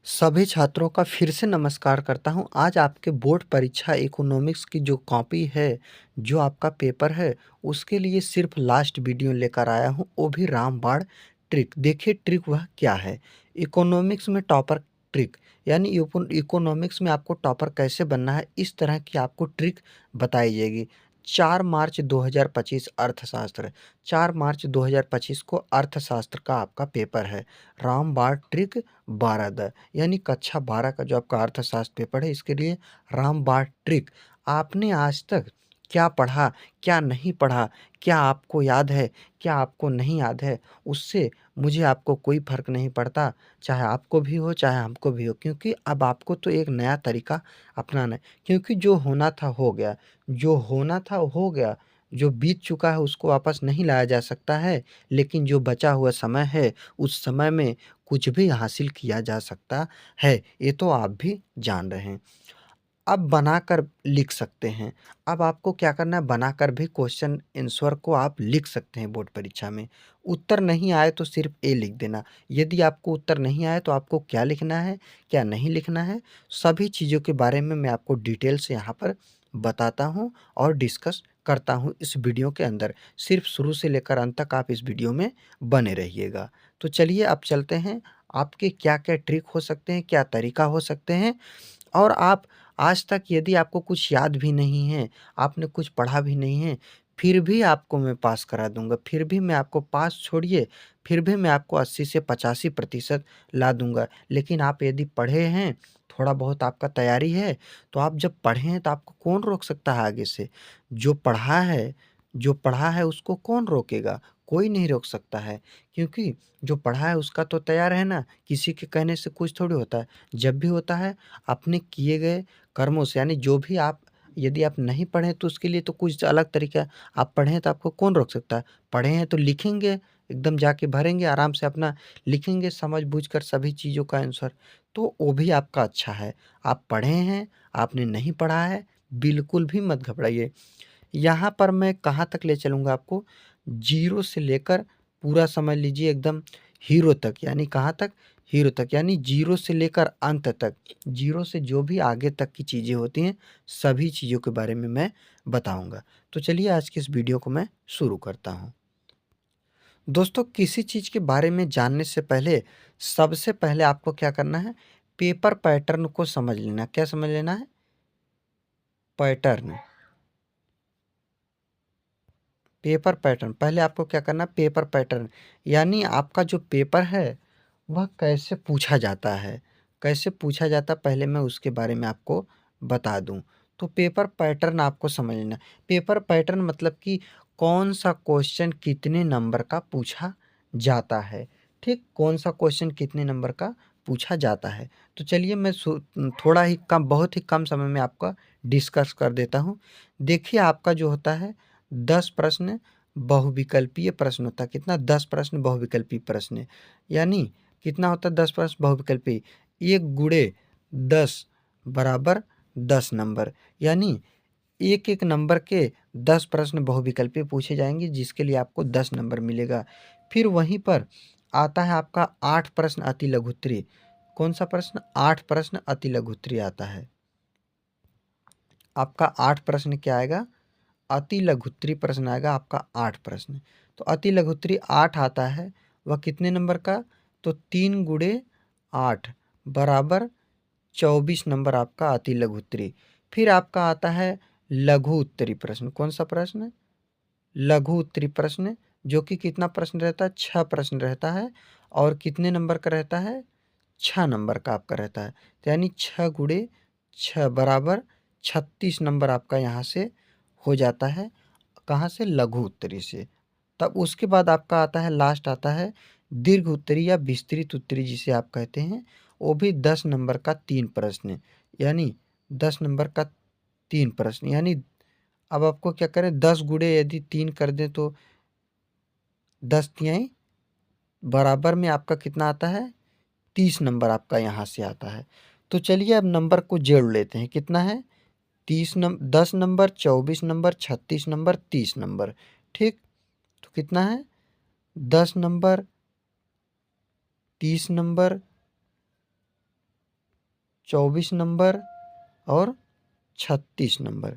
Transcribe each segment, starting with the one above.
सभी छात्रों का फिर से नमस्कार करता हूँ। आज आपके बोर्ड परीक्षा इकोनॉमिक्स की जो कॉपी है, जो आपका पेपर है, उसके लिए सिर्फ लास्ट वीडियो लेकर आया हूँ, वो भी रामबाण ट्रिक। देखिए ट्रिक वह क्या है। इकोनॉमिक्स में टॉपर ट्रिक, यानी इकोनॉमिक्स में आपको टॉपर कैसे बनना है, इस तरह की आपको ट्रिक बताई जाएगी। 4 मार्च 2025 अर्थशास्त्र, 4 मार्च 2025 को अर्थशास्त्र का आपका पेपर है। रामबाण ट्रिक 12 यानी कक्षा 12 का जो आपका अर्थशास्त्र पेपर है, इसके लिए रामबाण ट्रिक। आपने आज तक क्या पढ़ा, क्या नहीं पढ़ा, क्या आपको याद है, क्या आपको नहीं याद है, उससे मुझे आपको कोई फ़र्क नहीं पड़ता। चाहे आपको भी हो, चाहे हमको भी हो, क्योंकि अब आपको तो एक नया तरीका अपनाना है। क्योंकि जो होना था हो गया, जो होना था हो गया, जो बीत चुका है उसको वापस नहीं लाया जा सकता है। लेकिन जो बचा हुआ समय है, उस समय में कुछ भी हासिल किया जा सकता है, ये तो आप भी जान रहे हैं। अब बनाकर लिख सकते हैं। अब आपको क्या करना है, बनाकर भी क्वेश्चन आंसर को आप लिख सकते हैं बोर्ड परीक्षा में। उत्तर नहीं आए तो सिर्फ ए लिख देना। यदि आपको उत्तर नहीं आए तो आपको क्या लिखना है, क्या नहीं लिखना है, सभी चीज़ों के बारे में मैं आपको डिटेल से यहाँ पर बताता हूँ और डिस्कस करता हूँ इस वीडियो के अंदर। सिर्फ शुरू से लेकर अंत तक आप इस वीडियो में बने रहिएगा। तो चलिए अब चलते हैं, आपके क्या-क्या ट्रिक हो सकते हैं, क्या तरीका हो सकते हैं, और आप आज तक यदि आपको कुछ याद भी नहीं है, आपने कुछ पढ़ा भी नहीं है, फिर भी आपको मैं पास करा दूँगा। फिर भी मैं आपको पास छोड़िए, फिर भी मैं आपको 80 से 85% ला दूँगा। लेकिन आप यदि पढ़े हैं, थोड़ा बहुत आपका तैयारी है, तो आप जब पढ़े हैं तो आपको कौन रोक सकता है आगे से? जो पढ़ा है उसको कौन रोकेगा? कोई नहीं रोक सकता है, क्योंकि जो पढ़ा है उसका तो तैयार है ना, किसी के कहने से कुछ थोड़ी होता है। जब भी होता है अपने किए गए कर्मों से, यानी जो भी आप, यदि आप नहीं पढ़े तो उसके लिए तो कुछ अलग तरीका है। आप पढ़े हैं तो आपको कौन रोक सकता है? पढ़े हैं तो लिखेंगे, एकदम जाके भरेंगे, आराम से अपना लिखेंगे समझ-बूझ कर सभी चीज़ों का आंसर, तो वो भी आपका अच्छा है। आप पढ़े हैं, आपने नहीं पढ़ा है, बिल्कुल भी मत घबराइए। यहाँ पर मैं कहाँ तक ले चलूँगा आपको, ज़ीरो से लेकर पूरा समझ लीजिए एकदम हीरो तक, यानी कहाँ तक? हीरो तक, यानी ज़ीरो से लेकर अंत तक। ज़ीरो से जो भी आगे तक की चीज़ें होती हैं, सभी चीज़ों के बारे में मैं बताऊँगा। तो चलिए आज की इस वीडियो को मैं शुरू करता हूँ। दोस्तों, किसी चीज़ के बारे में जानने से पहले सबसे पहले आपको क्या करना है? पेपर पैटर्न को समझ लेना। क्या समझ लेना है? पैटर्न। पेपर पैटर्न, पहले आपको क्या करना है, पेपर पैटर्न, यानी आपका जो पेपर है वह कैसे पूछा जाता है, कैसे पूछा जाता है, पहले मैं उसके बारे में आपको बता दूं। तो पेपर पैटर्न आपको समझ लेना। पेपर पैटर्न मतलब कि कौन सा क्वेश्चन कितने नंबर का पूछा जाता है। ठीक, कौन सा क्वेश्चन कितने नंबर का पूछा जाता है। तो चलिए मैं थोड़ा ही कम, बहुत ही कम समय में आपका डिस्कस कर देता हूँ। देखिए आपका जो होता है 10 प्रश्न बहुविकल्पीय प्रश्न होता है। कितना? 10 प्रश्न बहुविकल्पीय प्रश्न, यानी कितना होता है 10 प्रश्न बहुविकल्पी? 1 गुणे 10 बराबर 10 नंबर, यानी एक-एक नंबर के 10 प्रश्न बहुविकल्पी पूछे जाएँगे, जिसके लिए आपको 10 नंबर मिलेगा। फिर वहीं पर आता है आपका 8 प्रश्न अति लघुत्तरी। कौन-सा प्रश्न? 8 प्रश्न अति लघुत्तरी आता है। आपका 8 प्रश्न क्या आएगा? अति लघुत्तरी प्रश्न आएगा आपका 8 प्रश्न। तो अति लघुत्तरी 8 आता है, वह कितने नंबर का? तो 3 गुणे 8 बराबर 24 नंबर आपका अति लघुत्तरी। फिर आपका आता है लघु उत्तरी प्रश्न। कौन-सा प्रश्न? लघु उत्तरी प्रश्न, जो कि कितना प्रश्न रहता है? 6 प्रश्न रहता है, और कितने नंबर का रहता है? 6 नंबर का आपका रहता है। तो यानी 6 गुणे 6 बराबर 36 नंबर आपका यहाँ से हो जाता है। कहाँ से? लघु उत्तरी से। तब उसके बाद आपका आता है, लास्ट आता है दीर्घ उत्तरी या विस्तृत उत्तरी जिसे आप कहते हैं। वो भी 10 नंबर का 3 प्रश्न, यानी 10 नंबर का 3 प्रश्न, यानी अब आपको क्या करें, 10 गुणे यदि 3 कर दें तो 10 तियाई बराबर में आपका कितना आता है? 30 नंबर आपका यहाँ से आता है। तो चलिए अब नंबर को जोड़ लेते हैं। कितना है? 10 नंबर, 24 नंबर, 36 नंबर, 30 नंबर। ठीक, तो कितना है? 10 नंबर, 30 नंबर, 24 नंबर और 36 नंबर।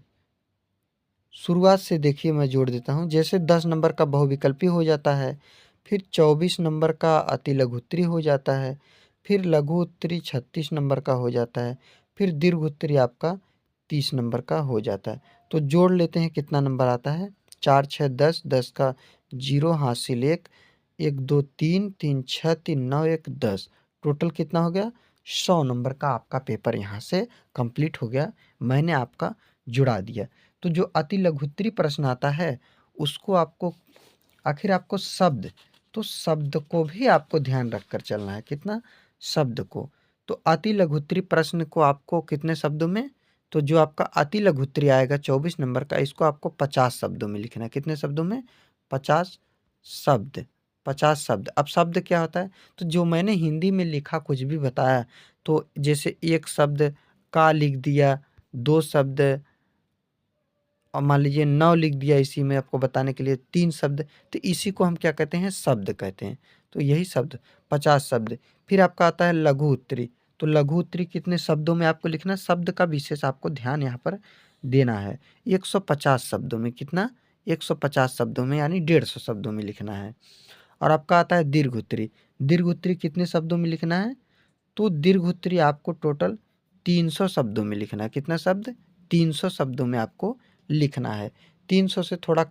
शुरुआत से देखिए मैं जोड़ देता हूँ। जैसे 10 नंबर का बहुविकल्पी हो जाता है, फिर 24 नंबर का अति लघु उत्तरी हो जाता है, फिर लघु उत्तरी 36 नंबर का हो जाता है, फिर दीर्घ उत्तरी आपका 30 नंबर का हो जाता है। तो जोड़ लेते हैं कितना नंबर आता है। 4 6 10, 10 का 0 हासिल 1, 1 2 3, 3 6, 3 9, 1 10। टोटल कितना हो गया? 100 नंबर का आपका पेपर यहाँ से कंप्लीट हो गया। मैंने आपका जुड़ा दिया। तो जो अति लघुत्तरी प्रश्न आता है उसको आपको आखिर आपको शब्द, तो शब्द को भी आपको ध्यान रखकर चलना है। कितना? शब्द को। तो अति लघुत्तरी प्रश्न को आपको कितने शब्दों में, तो जो आपका अति लघुत्तरी आएगा 24 नंबर का, इसको आपको 50 शब्दों में लिखना है। कितने शब्दों में? 50 शब्द। 50 शब्द। अब शब्द क्या होता है? तो जो मैंने हिंदी में लिखा कुछ भी बताया, तो जैसे एक शब्द का लिख दिया, दो शब्द और मान लीजिए 9 लिख दिया इसी में आपको बताने के लिए, 3 शब्द, तो इसी को हम क्या कहते हैं? शब्द कहते हैं। तो यही शब्द 50 शब्द। फिर आपका आता है लघु उत्तरी। तो लघु उत्तरी कितने शब्दों में आपको लिखना है? शब्द का विशेष आपको ध्यान यहाँ पर देना है। 150 शब्दों में। कितना? 150 शब्दों में, यानी 150 शब्दों में लिखना है। और आपका आता है दीर्घ उत्तरी। दीर्घ उत्तरी कितने शब्दों में लिखना है? तो दीर्घ उत्तरी आपको टोटल 300 शब्दों में लिखना है। कितना शब्द? 300 शब्दों में आपको लिखना है। 300 से थोड़ा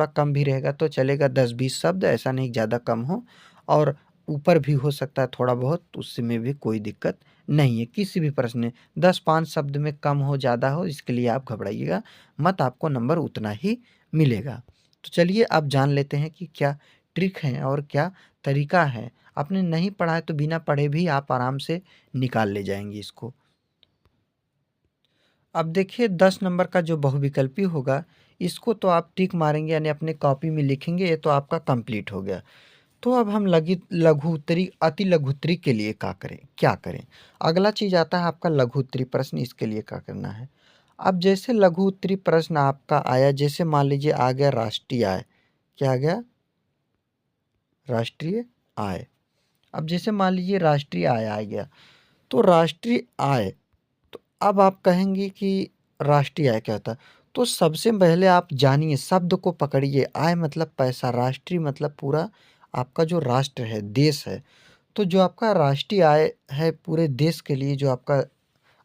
कम भी रहेगा तो चलेगा, 10-20 शब्द, ऐसा नहीं ज़्यादा कम हो, और ऊपर भी हो सकता है थोड़ा बहुत, तो उसमें भी कोई दिक्कत नहीं है। किसी भी प्रश्न में 10-5 शब्द में कम हो ज़्यादा हो इसके लिए आप घबराइएगा मत, आपको नंबर उतना ही मिलेगा। तो चलिए अब जान लेते हैं कि क्या ट्रिक है और क्या तरीका है। आपने नहीं पढ़ा है तो बिना पढ़े भी आप आराम से निकाल ले जाएंगे इसको। अब देखिए 10 नंबर का जो बहुविकल्पी होगा, इसको तो आप टिक मारेंगे यानी अपने कॉपी में लिखेंगे, ये तो आपका कंप्लीट हो गया। तो अब हम लघु उत्तरी अति लघु उत्तरी के लिए क्या करें? अगला चीज़ आता है आपका लघु उत्तरी प्रश्न। इसके लिए क्या करना है? अब जैसे लघु उत्तरी प्रश्न आपका आया, जैसे मान लीजिए आ गया राष्ट्रीय आय। क्या आ गया? राष्ट्रीय आय। अब जैसे मान लीजिए राष्ट्रीय आय आ गया, तो राष्ट्रीय आय, तो अब आप कहेंगे कि राष्ट्रीय आय क्या होता है? तो सबसे पहले आप जानिए, शब्द को पकड़िए। आय मतलब पैसा, राष्ट्रीय मतलब पूरा आपका जो राष्ट्र है, देश है। तो जो आपका राष्ट्रीय आय है पूरे देश के लिए, जो आपका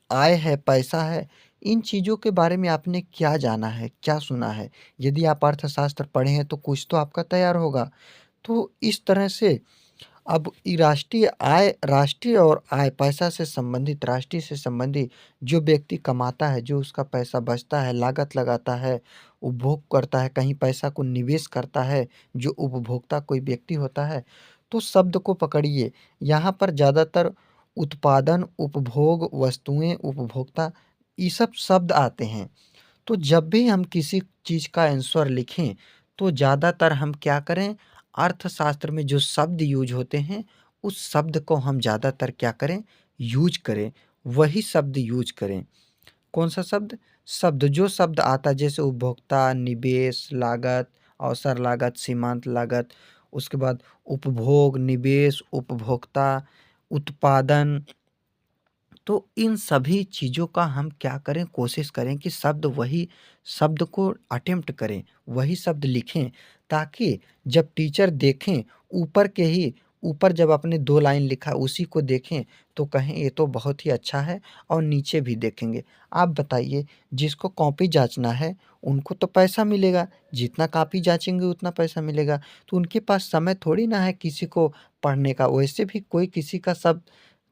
आय है, पैसा है, इन चीज़ों के बारे में आपने क्या जाना है, क्या सुना है? यदि आप अर्थशास्त्र पढ़े हैं तो कुछ तो आपका तैयार होगा। तो इस तरह से अब ये राष्ट्रीय और आय, पैसा से संबंधित, राष्ट्रीय से संबंधित, जो व्यक्ति कमाता है, जो उसका पैसा बचता है, लागत लगाता है, उपभोग करता है, कहीं पैसा को निवेश करता है, जो उपभोक्ता कोई व्यक्ति होता है, तो शब्द को पकड़िए। यहाँ पर ज़्यादातर उत्पादन, उपभोग, वस्तुएं, उपभोक्ता, ये सब शब्द आते हैं। तो जब भी हम किसी चीज़ का आंसर लिखें तो ज़्यादातर हम क्या करें? अर्थशास्त्र में जो शब्द यूज होते हैं उस शब्द को हम ज़्यादातर क्या करें? यूज करें। वही शब्द यूज करें। कौन सा शब्द? जो शब्द आता है, जैसे उपभोक्ता, निवेश, लागत, अवसर लागत, सीमांत लागत, उसके बाद उपभोग, निवेश, उपभोक्ता, उत्पादन। तो इन सभी चीज़ों का हम क्या करें? कोशिश करें कि वही शब्द को अटेम्प्ट करें, वही शब्द लिखें, ताकि जब टीचर देखें, ऊपर के ही ऊपर जब आपने 2 लाइन लिखा उसी को देखें तो कहें ये तो बहुत ही अच्छा है, और नीचे भी देखेंगे। आप बताइए, जिसको कॉपी जाँचना है उनको तो पैसा मिलेगा, जितना कॉपी जाँचेंगे उतना पैसा मिलेगा। तो उनके पास समय थोड़ी ना है किसी को पढ़ने का, वैसे भी कोई किसी का शब्द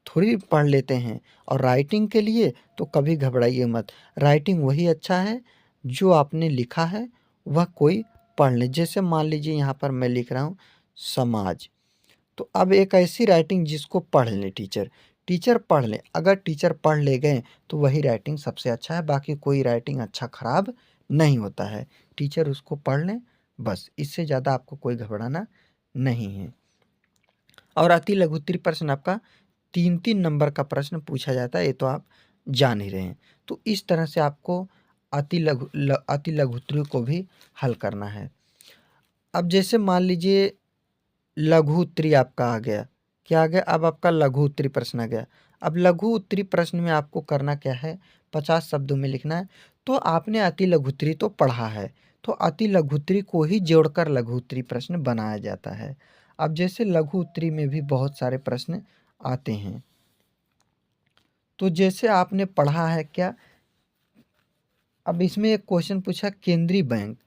थोड़ी पढ़ लेते हैं। और राइटिंग के लिए तो कभी घबराइए मत। राइटिंग वही अच्छा है जो आपने लिखा है वह कोई पढ़ ले। जैसे मान लीजिए यहाँ पर मैं लिख रहा हूँ समाज, तो अब एक ऐसी राइटिंग जिसको पढ़ लें टीचर पढ़ लें। अगर टीचर पढ़ ले गए तो वही राइटिंग सबसे अच्छा है, बाकी कोई राइटिंग अच्छा खराब नहीं होता है। टीचर उसको पढ़ लें बस, इससे ज़्यादा आपको कोई घबराना नहीं है। और अति लघुत्तरी प्रश्न आपका 3-3 नंबर का प्रश्न पूछा जाता है, ये तो आप जान ही रहे हैं। तो इस तरह से आपको अति लघुत्तरी को भी हल करना है। अब जैसे मान लीजिए लघु उत्तरी आपका आ गया, क्या आ गया, अब आपका लघु उत्तरी प्रश्न आ गया। अब लघु उत्तरी प्रश्न में आपको करना क्या है, 50 शब्दों में लिखना है। तो आपने अति लघु उत्तरी तो पढ़ा है, तो अति लघु उत्तरी को ही जोड़कर लघु उत्तरी प्रश्न बनाया जाता है। अब जैसे लघु उत्तरी में भी बहुत सारे प्रश्न आते हैं, तो जैसे आपने पढ़ा है क्या, अब इसमें एक क्वेश्चन पूछा केंद्रीय बैंक,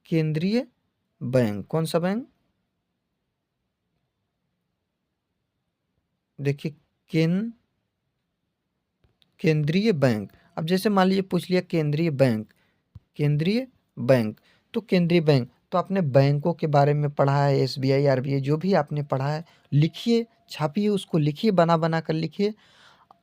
केंद्रीय बैंक कौन सा बैंक, देखिए केंद्रीय बैंक। अब जैसे मान लीजिए पूछ लिया केंद्रीय बैंक, केंद्रीय बैंक, तो केंद्रीय बैंक तो आपने बैंकों के बारे में पढ़ा है, एसबीआई आरबीआई जो भी आपने पढ़ा है लिखिए, छापिए, उसको लिखिए, बना बना कर लिखिए।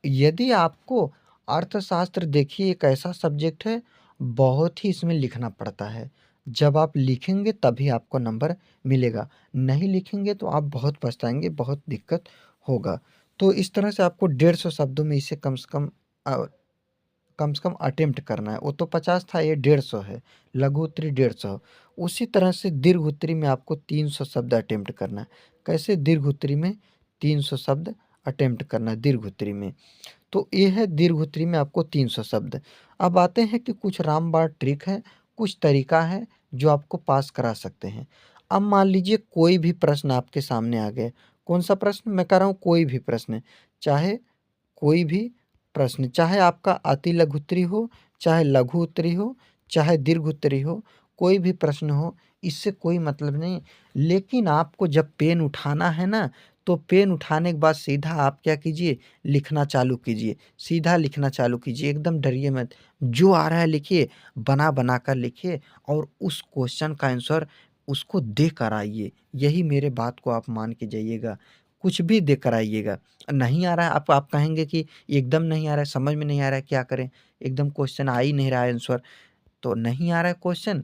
यदि आपको अर्थशास्त्र, देखिए एक ऐसा सब्जेक्ट है बहुत ही इसमें लिखना पड़ता है, जब आप लिखेंगे तभी आपको नंबर मिलेगा, नहीं लिखेंगे तो आप बहुत पछताएंगे, बहुत दिक्कत होगा। तो इस तरह से आपको 150 शब्दों में इसे कम से कम अटेम्प्ट करना है। वो तो 50 था, ये 150 है, लघु उत्तरी 150। उसी तरह से दीर्घ उत्तरी में आपको 300 शब्द अटेम्प्ट करना है। कैसे, दीर्घ उत्तरी में 300 शब्द अटेम्प्ट करना है दीर्घ उत्तरी में। तो ये है दीर्घ उत्तरी में आपको 300 शब्द। अब आते हैं कि कुछ रामबाण ट्रिक है, कुछ तरीका है जो आपको पास करा सकते हैं। अब मान लीजिए कोई भी प्रश्न आपके सामने आ गए, कौन सा प्रश्न मैं कह रहा हूँ, कोई भी प्रश्न, चाहे कोई भी प्रश्न, चाहे आपका अति लघु उत्तरी हो, चाहे लघु उत्तरी हो, चाहे दीर्घ उत्तरी हो, कोई भी प्रश्न हो, इससे कोई मतलब नहीं। लेकिन आपको जब पेन उठाना है ना, तो पेन उठाने के बाद सीधा आप क्या कीजिए, लिखना चालू कीजिए, सीधा लिखना चालू कीजिए, एकदम डरिए मत, जो आ रहा है लिखिए, बना बना कर लिखिए, और उस क्वेश्चन का आंसर उसको दे कर आइए। यही मेरे बात को आप मान के जाइएगा, कुछ भी दे कर आइएगा। नहीं आ रहा है, आप कहेंगे कि एकदम नहीं आ रहा है, समझ में नहीं आ रहा है, क्या करें, एकदम क्वेश्चन आ ही नहीं रहा है आंसर, तो नहीं आ रहा है क्वेश्चन।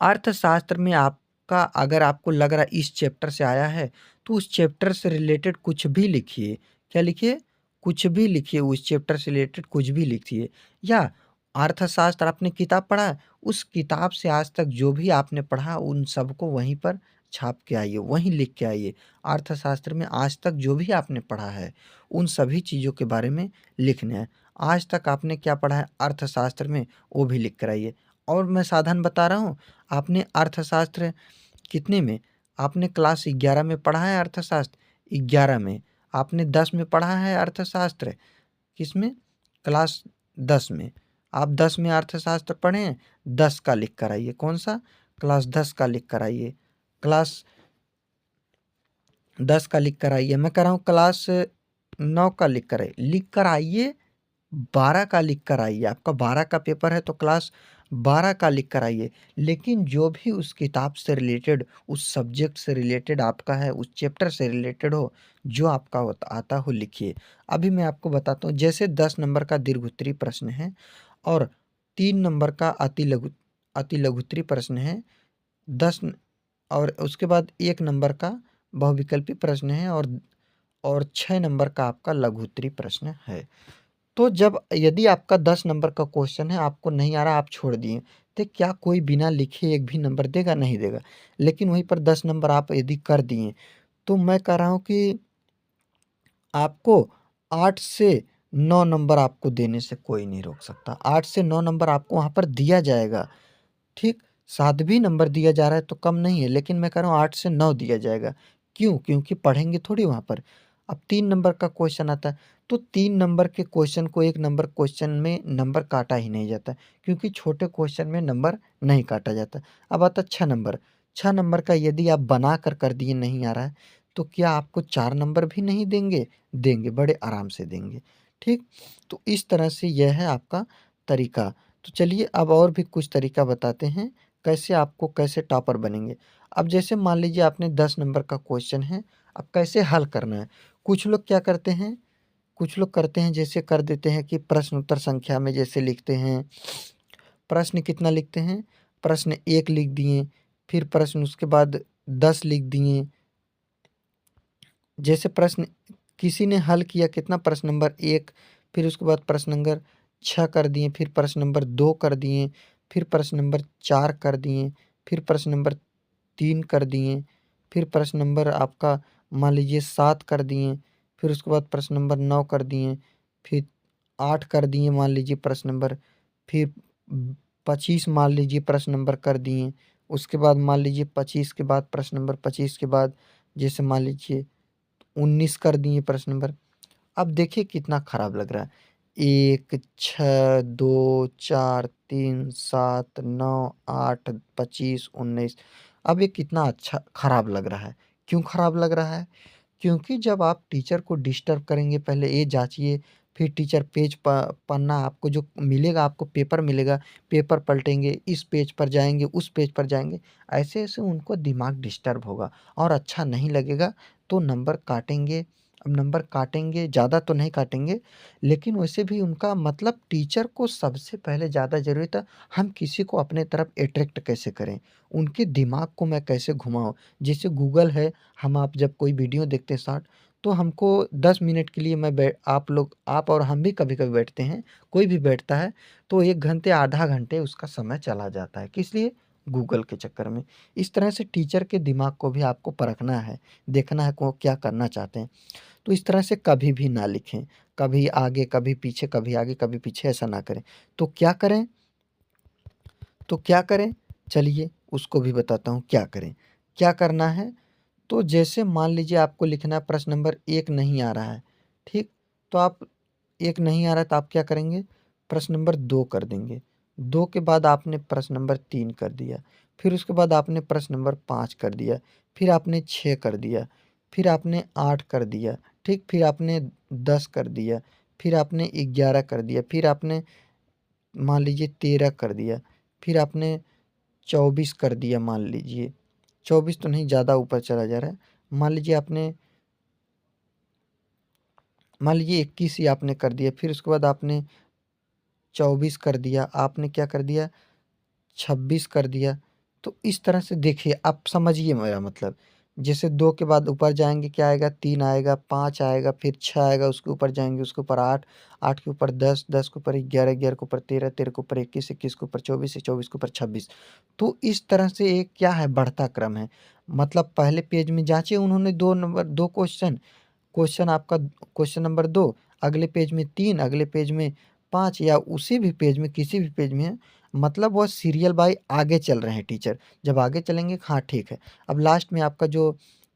अर्थशास्त्र में आपका अगर आपको लग रहा है इस चैप्टर से आया है, तो उस चैप्टर से रिलेटेड कुछ भी लिखिए। क्या लिखिए, कुछ भी लिखिए, उस चैप्टर से रिलेटेड कुछ भी लिखिए। या अर्थशास्त्र आपने किताब पढ़ा है, उस किताब से आज तक जो भी आपने पढ़ा उन सबको वहीं पर छाप के आइए, वहीं लिख के आइए। अर्थशास्त्र में आज तक जो भी आपने पढ़ा है उन सभी चीज़ों के बारे में लिखना है। आज तक आपने क्या पढ़ा है अर्थशास्त्र में, वो भी लिख कर आइए। और मैं साधन बता रहा हूँ, आपने अर्थशास्त्र कितने में, आपने क्लास 11 में पढ़ा है अर्थशास्त्र, 11 में, आपने 10 में पढ़ा है अर्थशास्त्र, किसमें, क्लास 10 में। आप 10 में अर्थशास्त्र पढ़े हैं, 10 का लिख कर आइए, कौन सा, क्लास 10 का लिख कर आइए, क्लास 10 का लिख कर आइए। मैं कह रहा हूँ क्लास 9 का लिख कर आइए, 12 का लिख कर आइए। आपका 12 का पेपर है तो क्लास 12 का लिख कर आइए। लेकिन जो भी उस किताब से रिलेटेड, उस सब्जेक्ट से रिलेटेड आपका है, उस चैप्टर से रिलेटेड हो, जो आपका आता हो लिखिए। अभी मैं आपको बताता हूँ, जैसे 10 नंबर का दीर्घोत्तरी प्रश्न है और 3 नंबर का अति लघुत्तरी प्रश्न है, 10 और उसके बाद 1 नंबर का बहुविकल्पी प्रश्न है, और 6 नंबर का आपका लघुत्तरी प्रश्न है। तो जब यदि आपका 10 नंबर का क्वेश्चन है, आपको नहीं आ रहा, आप छोड़ दिए, तो क्या कोई बिना लिखे एक भी नंबर देगा? नहीं देगा। लेकिन वहीं पर 10 नंबर आप यदि कर दिए, तो मैं कह रहा हूँ कि आपको 8 से 9 नंबर आपको देने से कोई नहीं रोक सकता। 8 से 9 नंबर आपको वहाँ पर दिया जाएगा, ठीक? 7 भी नंबर दिया जा रहा है तो कम नहीं है, लेकिन मैं कह रहा हूँ 8 से 9 दिया जाएगा। क्यों? क्योंकि पढ़ेंगे थोड़ी वहाँ पर। अब 3 नंबर का क्वेश्चन आता है, तो 3 नंबर के क्वेश्चन को 1 नंबर क्वेश्चन में नंबर काटा ही नहीं जाता, क्योंकि छोटे क्वेश्चन में नंबर नहीं काटा जाता। अब आता है 6 नंबर। 6 नंबर का यदि आप बना कर दिए नहीं आ रहा है, तो क्या आपको 4 नंबर भी नहीं देंगे? देंगे, बड़े आराम से देंगे, ठीक? तो इस तरह से यह है आपका तरीका। तो चलिए अब और भी कुछ तरीका बताते हैं, कैसे टॉपर बनेंगे। अब जैसे मान लीजिए आपने 10 नंबर का क्वेश्चन है, अब कैसे हल करना है। कुछ लोग क्या करते हैं, कुछ लोग करते हैं जैसे कर देते हैं कि प्रश्न उत्तर संख्या में जैसे लिखते हैं, प्रश्न कितना लिखते हैं, प्रश्न 1 लिख दिए, फिर प्रश्न उसके बाद 10 लिख दिए। जैसे प्रश्न किसी ने हल किया कितना, प्रश्न नंबर 1, फिर उसके बाद प्रश्न नंबर 6 कर दिए, फिर प्रश्न नंबर 2 कर दिए, फिर प्रश्न नंबर 4 कर दिए, फिर प्रश्न नंबर 3 कर दिए, फिर प्रश्न नंबर आपका मान लीजिए 7 कर दिए, फिर उसके बाद प्रश्न नंबर 9 कर दिए, फिर 8 कर दिए मान लीजिए प्रश्न नंबर, फिर 25 मान लीजिए प्रश्न नंबर कर दिए, उसके बाद मान लीजिए 25 के बाद प्रश्न नंबर 25 के बाद जैसे मान लीजिए 19 कर दिए प्रश्न नंबर। अब देखिए कितना खराब लग रहा है। 1, 6, 2, 4, 3, 7, 9, 8, 25, 19। अब ये कितना अच्छा खराब लग रहा है। क्यों खराब लग रहा है? क्योंकि जब आप टीचर को डिस्टर्ब करेंगे, पहले ये जाँचिए, फिर टीचर पेज प पन्ना आपको जो मिलेगा, आपको पेपर मिलेगा, पेपर पलटेंगे, इस पेज पर जाएँगे, उस पेज पर जाएँगे, ऐसे-ऐसे उनको दिमाग डिस्टर्ब होगा और अच्छा नहीं लगेगा, तो नंबर काटेंगे। अब नंबर काटेंगे, ज़्यादा तो नहीं काटेंगे, लेकिन वैसे भी उनका मतलब टीचर को सबसे पहले ज़्यादा ज़रूरी था, हम किसी को अपने तरफ अट्रैक्ट कैसे करें, उनके दिमाग को मैं कैसे घुमाऊँ। जैसे गूगल है, हम आप जब कोई वीडियो देखते हैं शॉर्ट, तो हमको 10 मिनट के लिए आप और हम भी कभी-कभी बैठते हैं, कोई भी बैठता है, तो 1 घंटे, आधा घंटे उसका समय चला जाता है। किस लिए? गूगल के चक्कर में। इस तरह से टीचर के दिमाग को भी आपको परखना है, देखना है वो क्या करना चाहते हैं। तो इस तरह से कभी भी ना लिखें, कभी आगे, कभी पीछे, कभी आगे, कभी पीछे ऐसा ना करें। तो क्या करें? तो क्या करें? चलिए उसको भी बताता हूँ क्या करें। क्या करना है? तो जैसे मान लीजिए आपको लिखना है प्रश्न नंबर 1 नहीं आ रहा है, ठीक? तो आप 1 नहीं आ रहा है तो आप क्या करेंगे? प्रश्न नंबर 2 कर देंगे। 2 के बाद आपने प्रश्न नंबर 3 कर दिया, फिर उसके बाद आपने प्रश्न नंबर 5 कर दिया, फिर आपने 6 कर दिया, फिर आपने 8 कर दिया, ठीक? फिर आपने 10 कर दिया, फिर आपने 11 कर दिया, फिर आपने मान लीजिए 13 कर दिया, फिर आपने 24 कर दिया मान लीजिए। 24 तो नहीं, ज़्यादा ऊपर चला जा रहा है। मान लीजिए आपने मान लीजिए 21 ही आपने कर दिया, फिर उसके बाद आपने 24 कर दिया, आपने क्या कर दिया 26 कर दिया। तो इस तरह से देखिए आप समझिए मेरा मतलब। जैसे 2 के बाद ऊपर जाएँगे क्या आएगा 3 आएगा, 5 आएगा, फिर 6 आएगा, उसके ऊपर जाएँगे उसके ऊपर 8, 8 के ऊपर 10, 10 के ऊपर 11, 11 के ऊपर 13, 13 के ऊपर 21, 21 के ऊपर 24, 24 के ऊपर 26। तो इस तरह से एक क्या है बढ़ता क्रम है। मतलब पहले पेज में जाँचे उन्होंने 2 क्वेश्चन, क्वेश्चन आपका क्वेश्चन नंबर 2, अगले पेज में 3, अगले पेज में 5 या उसी भी पेज में किसी भी पेज में है, मतलब वो सीरियल बाय आगे चल रहे हैं टीचर। जब आगे चलेंगे हाँ ठीक है। अब लास्ट में आपका जो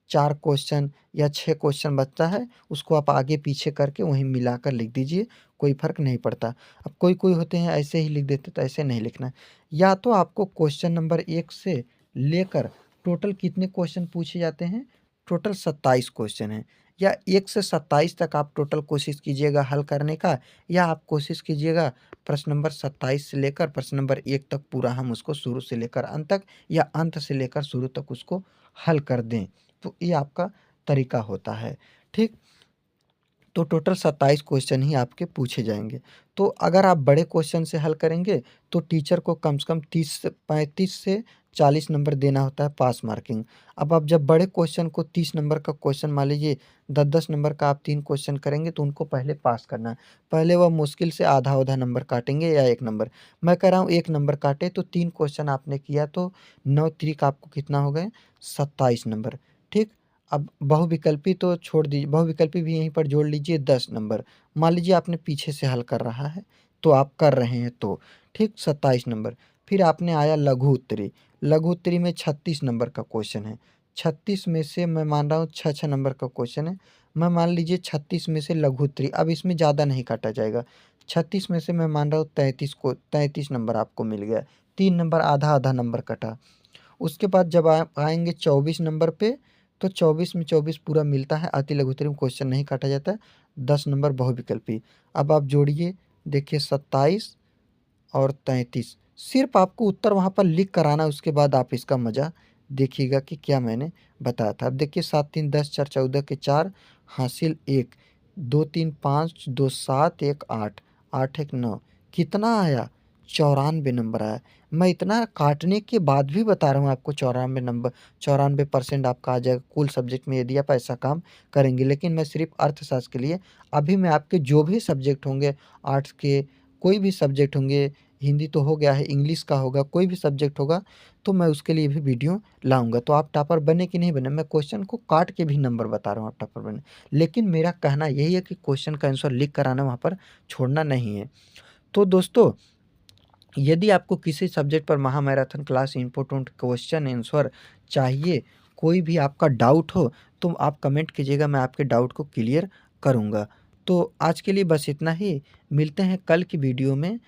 4 क्वेश्चन या 6 क्वेश्चन बचता है, उसको आप आगे-पीछे करके वहीं मिलाकर लिख दीजिए, कोई फ़र्क नहीं पड़ता। अब कोई-कोई होते हैं ऐसे ही लिख देते, तो ऐसे नहीं लिखना है। या तो आपको क्वेश्चन नंबर 1 से लेकर टोटल कितने क्वेश्चन पूछे जाते हैं? टोटल 27 क्वेश्चन हैं। या 1 से 27 तक आप टोटल कोशिश कीजिएगा हल करने का, या आप कोशिश कीजिएगा प्रश्न नंबर 27 से लेकर प्रश्न नंबर 1 तक पूरा हम उसको शुरू से लेकर अंत तक, या अंत से लेकर शुरू तक उसको हल कर दें। तो ये आपका तरीका होता है, ठीक? तो टोटल 27 क्वेश्चन ही आपके पूछे जाएँगे। तो अगर आप बड़े क्वेश्चन से हल करेंगे, तो टीचर को कम से कम 30 से 35 से 40 नंबर देना होता है पास मार्किंग। अब आप जब बड़े क्वेश्चन को 30 नंबर का क्वेश्चन मान लीजिए 10-10 नंबर का आप 3 क्वेश्चन करेंगे, तो उनको पहले पास करना है। पहले वह मुश्किल से आधा-आधा नंबर काटेंगे या 1 नंबर। मैं कह रहा हूँ 1 नंबर काटे तो 3 क्वेश्चन आपने किया, तो 9 त्रिक आपको कितना हो गए 27 नंबर, ठीक? अब बहुविकल्पी तो छोड़ दीजिए, बहुविकल्पी भी यहीं पर जोड़ लीजिए 10 नंबर। मान लीजिए आपने पीछे से हल कर रहा है, तो आप कर रहे हैं तो, ठीक 27 नंबर। फिर आपने आया लघु उत्तरी, लघु उत्तरी में 36 नंबर का क्वेश्चन है। 36 में से मैं मान रहा हूँ 6-6 नंबर का क्वेश्चन है। मैं मान लीजिए 36 में से लघु उत्तरी, अब इसमें ज़्यादा नहीं काटा जाएगा। 36 में से मैं मान रहा हूँ 33 नंबर आपको मिल गया। 3 नंबर आधा-आधा नंबर कटा। उसके बाद जब आप आएँगे 24 नंबर पे, तो 24 में 24 पूरा मिलता है, अति लघु उत्तरी में क्वेश्चन नहीं काटा जाता है, 10 नंबर बहुविकल्पी। अब आप जोड़िए, देखिए 27 और 33, सिर्फ़ आपको उत्तर वहाँ पर लिख कर आना है, उसके बाद आप इसका मज़ा देखिएगा कि क्या मैंने बताया था। अब देखिए 7 3 10 4 14 के 4 हासिल 1, 2 3 5 2 7 1 8, 8 1 9, कितना आया? 94 नंबर आया। मैं इतना काटने के बाद भी बता रहा हूँ आपको 94 नंबर, 94% आपका आ जाएगा कुल सब्जेक्ट में, यदि आप ऐसा काम करेंगे। लेकिन मैं सिर्फ़ अर्थशास्त्र के लिए, अभी मैं आपके जो भी सब्जेक्ट होंगे, आर्ट्स के कोई भी सब्जेक्ट होंगे, हिंदी तो हो गया है, इंग्लिश का होगा, कोई भी सब्जेक्ट होगा तो मैं उसके लिए भी वीडियो लाऊँगा। तो आप टॉपर बने कि नहीं बने, मैं क्वेश्चन को काट के भी नंबर बता रहा हूँ आप टॉपर बने। लेकिन मेरा कहना यही है कि क्वेश्चन का आंसर लिख कर आना, वहाँ पर छोड़ना नहीं है। तो दोस्तों, यदि आपको किसी सब्जेक्ट पर महामैराथन क्लास इम्पोर्टेंट क्वेश्चन आंसर चाहिए, कोई भी आपका डाउट हो, तो आप कमेंट कीजिएगा, मैं आपके डाउट को क्लियर करूँगा। तो आज के लिए बस इतना ही, मिलते हैं कल की वीडियो में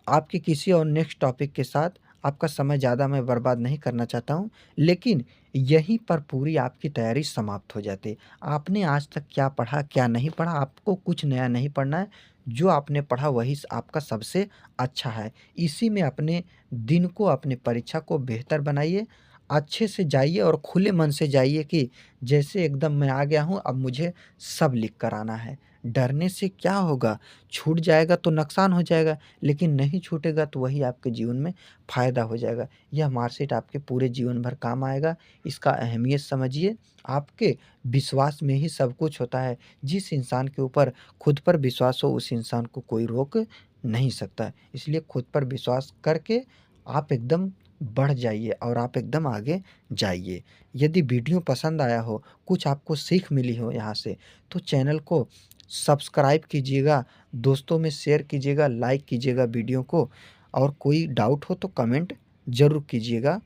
आपके किसी और नेक्स्ट टॉपिक के साथ। आपका समय ज़्यादा मैं बर्बाद नहीं करना चाहता हूँ, लेकिन यहीं पर पूरी आपकी तैयारी समाप्त हो जाती है। आपने आज तक क्या पढ़ा, क्या नहीं पढ़ा, आपको कुछ नया नहीं पढ़ना है। जो आपने पढ़ा वही आपका सबसे अच्छा है। इसी में अपने दिन को, अपने परीक्षा को बेहतर बनाइए। अच्छे से जाइए और खुले मन से जाइए कि जैसे एकदम मैं आ गया हूँ, अब मुझे सब लिख कर आना है। डरने से क्या होगा? छूट जाएगा तो नुकसान हो जाएगा, लेकिन नहीं छूटेगा तो वही आपके जीवन में फ़ायदा हो जाएगा। यह मार्कशीट आपके पूरे जीवन भर काम आएगा। इसका अहमियत समझिए। आपके विश्वास में ही सब कुछ होता है। जिस इंसान के ऊपर खुद पर विश्वास हो, उस इंसान को कोई रोक नहीं सकता। इसलिए खुद पर विश्वास करके आप एकदम बढ़ जाइए और आप एकदम आगे जाइए। यदि वीडियो पसंद आया हो, कुछ आपको सीख मिली हो यहाँ से, तो चैनल को सब्सक्राइब कीजिएगा, दोस्तों में शेयर कीजिएगा, लाइक कीजिएगा वीडियो को, और कोई डाउट हो तो कमेंट ज़रूर कीजिएगा।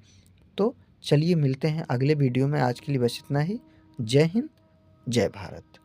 तो चलिए मिलते हैं अगले वीडियो में। आज के लिए बस इतना ही। जय हिंद, जय भारत।